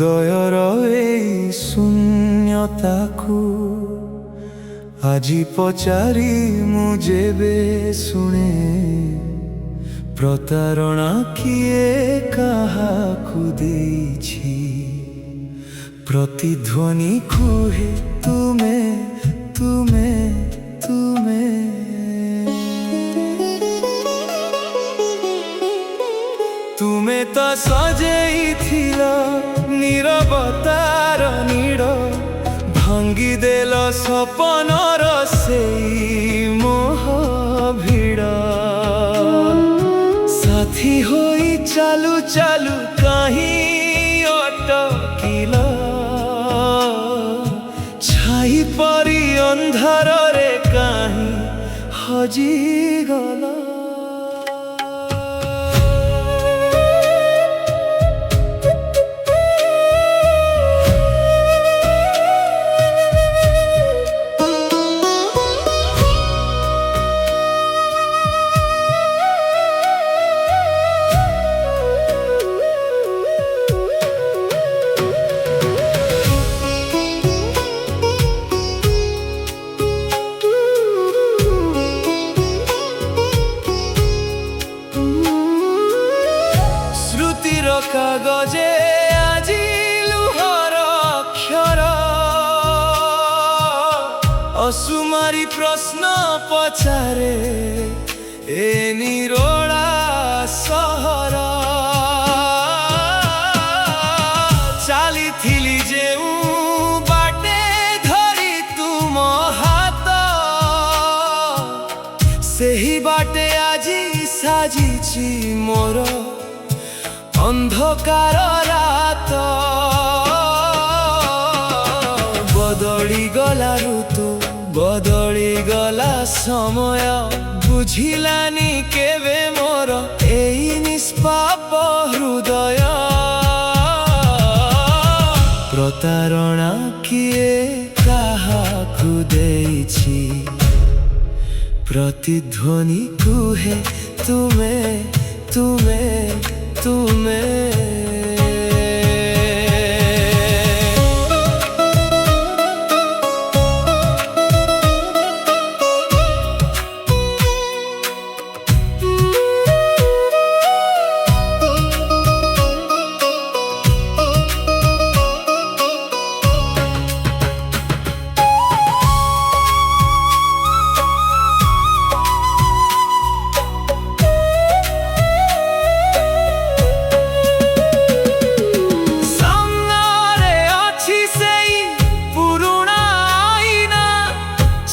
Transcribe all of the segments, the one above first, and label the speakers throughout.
Speaker 1: ହୃଦୟର ଏଇ ଶୂନ୍ୟତାକୁ ଆଜି ପଚାରି ମୁଁ ଯେବେ ଶୁଣେ, ପ୍ରତାରଣା କିଏ କାହାକୁ ଦେଇଛି, ପ୍ରତିଧ୍ୱନି କୁହେ ତୁମେ ତୁମେ ତୁମେ। ତୁମେ ତ ସଜେଇଥିଲ ନୀରବତାର ନୀଡ଼, ଭାଙ୍ଗିଦେଲ ସପନର ସେଇ ମୋହ ଭିଡ଼। ସାଥୀ ହୋଇ ଚାଲୁ ଚାଲୁ କାହିଁ ଅଟକିଲ, ଛାଇ ପରି ଅନ୍ଧାରରେ କାହିଁ ହଜିଗଲ। কাগজে আজি লুহর অক্ষর, অসুমারি প্রশ্ন পচারে এ নিরোড়া সহর। চালিথিলি যেউ বাটে ধরি তুম হাত, ସେହି ବାଟେ ଆଜି ସାଜିଛି ମୋର ଅନ୍ଧକାର ରାତ। ବଦଳିଗଲା ଋତୁ, ବଦଳିଗଲା ସମୟ, ବୁଝିଲାନି କେବେ ମୋର ଏଇ ନିଷ୍ପାପ ହୃଦୟ। ପ୍ରତାରଣା କିଏ କାହାକୁ ଦେଇଛି, ପ୍ରତିଧ୍ୱନି କୁହେ ତୁମେ ତୁମେ ତୁମେ।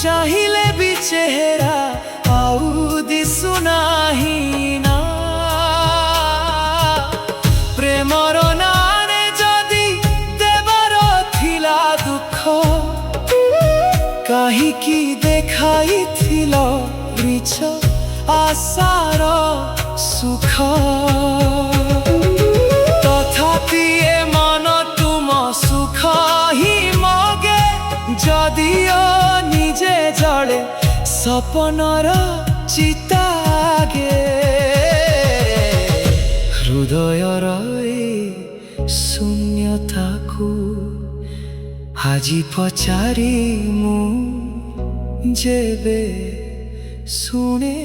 Speaker 1: চাহিলে বি চেহারা আউ দিশু নাহি না, প্রেমর নারে যদি দেবার থিলা দুঃখ, কাহিকি দেখাইছিল রিছ আশার সুখ। তথাপি এ মন তুম সুখ হি মগে, যদিও নিজে জলে সপনর চিতাগে। হৃদয়র এই শূন্যতাকু আজি পচারি মু যেবে শুনে।